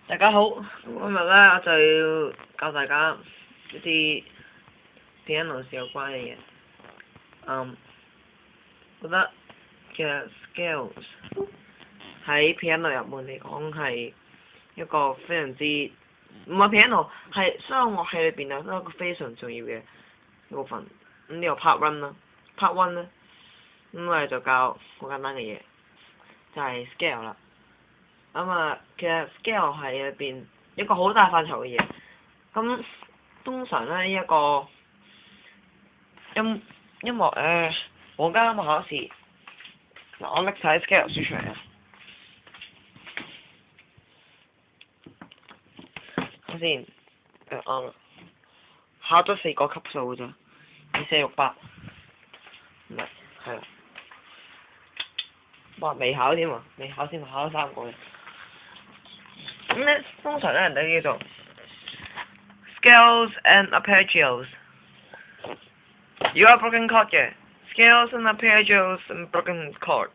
大家好，今日咧我就要教大家一啲 piano 有關嘅嘢。覺得嘅 scales 喺 piano 入門嚟講係一個非常之唔係 piano 係所有樂器裏邊有一個非常重要嘅部分。咁呢個 part one 啦，part one 咧，咁我哋就教好簡單嘅嘢，就係 scale 啦。其實 scale 係入邊一個好大範疇嘅嘢。咁通常咧一個音樂皇家音樂考試，嗱我拎晒 scale 書出嚟啊。睇先，啱啦，考咗4個級數㗎咋，2、4、6、8，唔係，係啦，哇未考添喎，未考先考咗3個嘅。咁咧，通常咧人哋叫做 scales and arpeggios。如果 broken chord 嘅 scales and arpeggios and broken chord，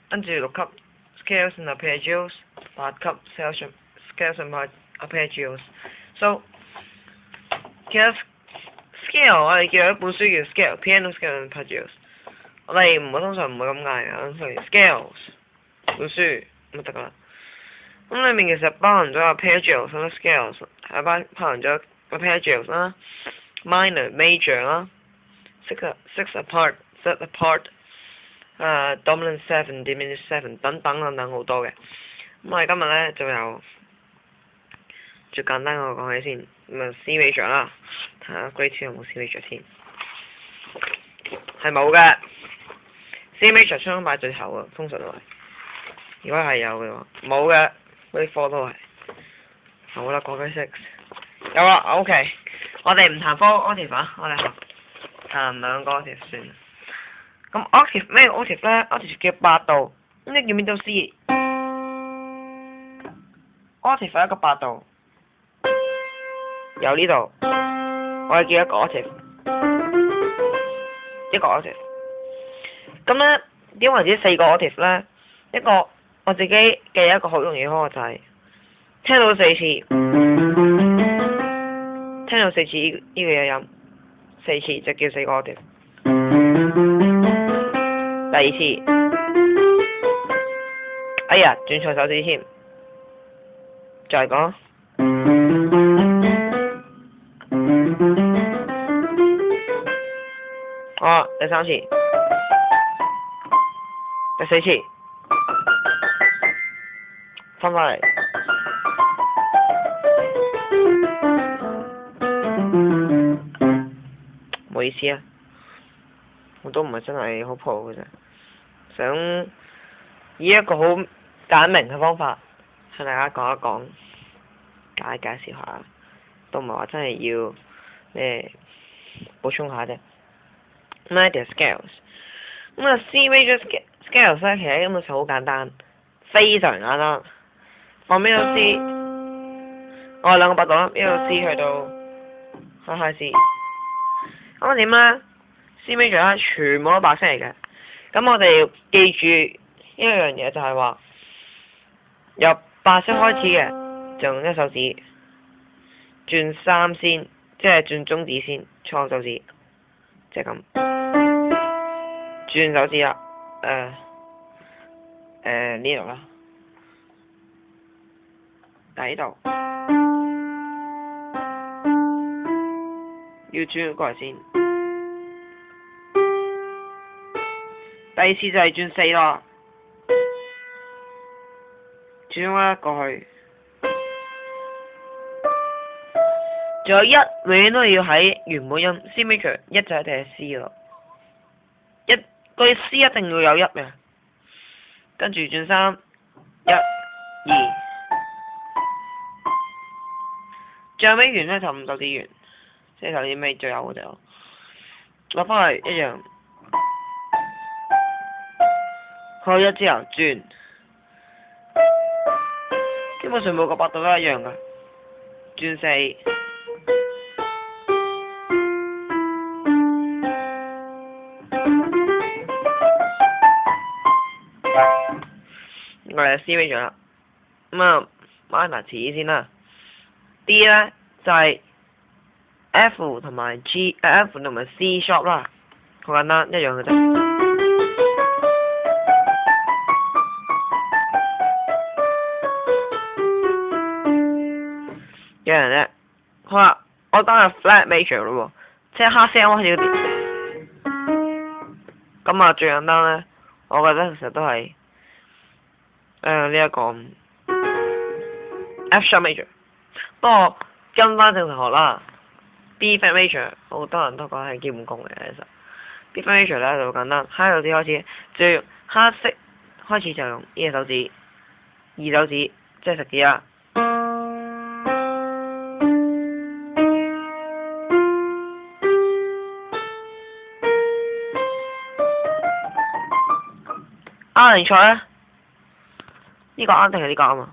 跟住6級 scales and arpeggios， 8級 scales and arpeggios。So 其實 scale 我哋叫一本書叫 scale piano scale and arpeggios， 我哋通常唔會咁嗌嘅，所以 scales 本書咁就得㗎啦。咁裏面其實包含咗 arpeggios 啦 scales， 係包含咗 arpeggios 啦 minor、major 啦 six apart、third apart、dominant seven、diminished seven 等好多嘅。咁我哋今日咧就由最簡單我講起先，咁啊 C major 啦，睇下 grade 2有冇 C major 先，係冇嘅。C major 通常擺最後啊，通常都係。如果係有嘅話，冇嘅。嗰啲科都係，好啦，講緊 6， 有啦 ，OK， 我哋唔彈 four octave 啊，我哋彈2個 octave 算。咁 octave 咩 octave 咧 ？octave 叫8度，咁你叫邊度 C？octave 係一個8度，由呢度，我哋叫一個 octave， 一個 octave。咁咧點為止4個 octave 咧？一個我自己嘅一個好容易開嘅就係聽到4次，聽到4次呢個音，4次就叫4個 octave。第二次，哎呀轉錯手指添，再講。好，第3次，第4次。翻返嚟，唔好意思啊，我都唔係真係好 pro 嘅啫，想以一個好簡明嘅方法向大家講一講，介紹下，都唔係話真係要補充下啫。Minor scales， 咁啊 C major scales 咧，其實根本就好簡單，非常簡單。放邊度 C？ 我係2個8度啦，呢度 C 去到high C。咁點咧 ？C major 咧全部都白色嚟嘅。咁我哋要記住一樣嘢就係話，由白色開始嘅，就用1手指轉3先，即係轉中指先，錯手指，即係咁轉手指啦。呢度啦。喺度，要轉過嚟先。第二次就係轉4咯，轉咗1過去。仲有1，永遠都要喺原本音 C major 1就一定係 C 咯，個 C 一定要有1嘅，跟住轉3，1、2。最尾完咧就5手指完，即係頭先尾最後嗰隻咯。落翻嚟一樣，開1之後轉，基本上每個8度都一樣噶。轉4，我哋 C major 啦，咁啊 minor 詞先啦。D 咧就係、F 同埋 F 同埋 C sharp 啦，好簡單一樣嘅啫。有人咧，好啦，我當係 flat major 咯喎，即係黑聲開始嗰啲。咁啊，最簡單咧，我覺得其實都係呢一個 F sharp major。不過跟翻正常學啦 ，B flat major 好多人都講係基本功嚟嘅，其實 B flat major 咧就好簡單，黑手指開始，就要黑色開始就用呢隻手指、二手指，即係食指啦。啱定錯咧？呢個啱定係呢個啱啊？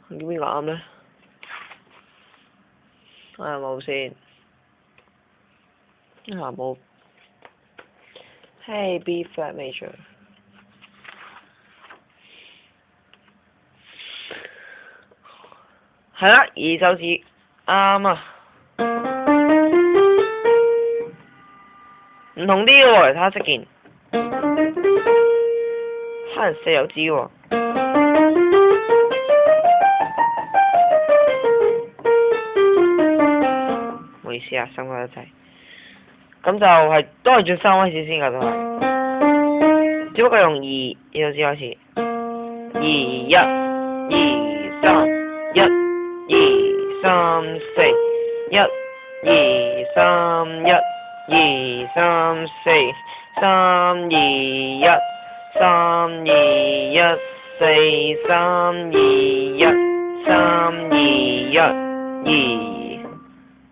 邊個啱咧？睇下冇先。睇下冇。Hey B flat major。係啦，二手指啱啊。唔同啲嘅喎，嚟睇下識件。黑人四手指喎。唔好意思啊，辛苦得滯。咁就係都係轉三開始先㗎，都係。只不過用二手指開始。二一、二三、一、二三四、一、二三、一、二三四、三二一、三二一、四三二一、三二一、二。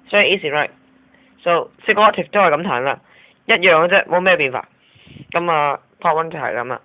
所以 easy right。So 四個 octave 都係咁彈啦，一樣嘅啫，冇咩變化。咁啊 part one 就係咁啦。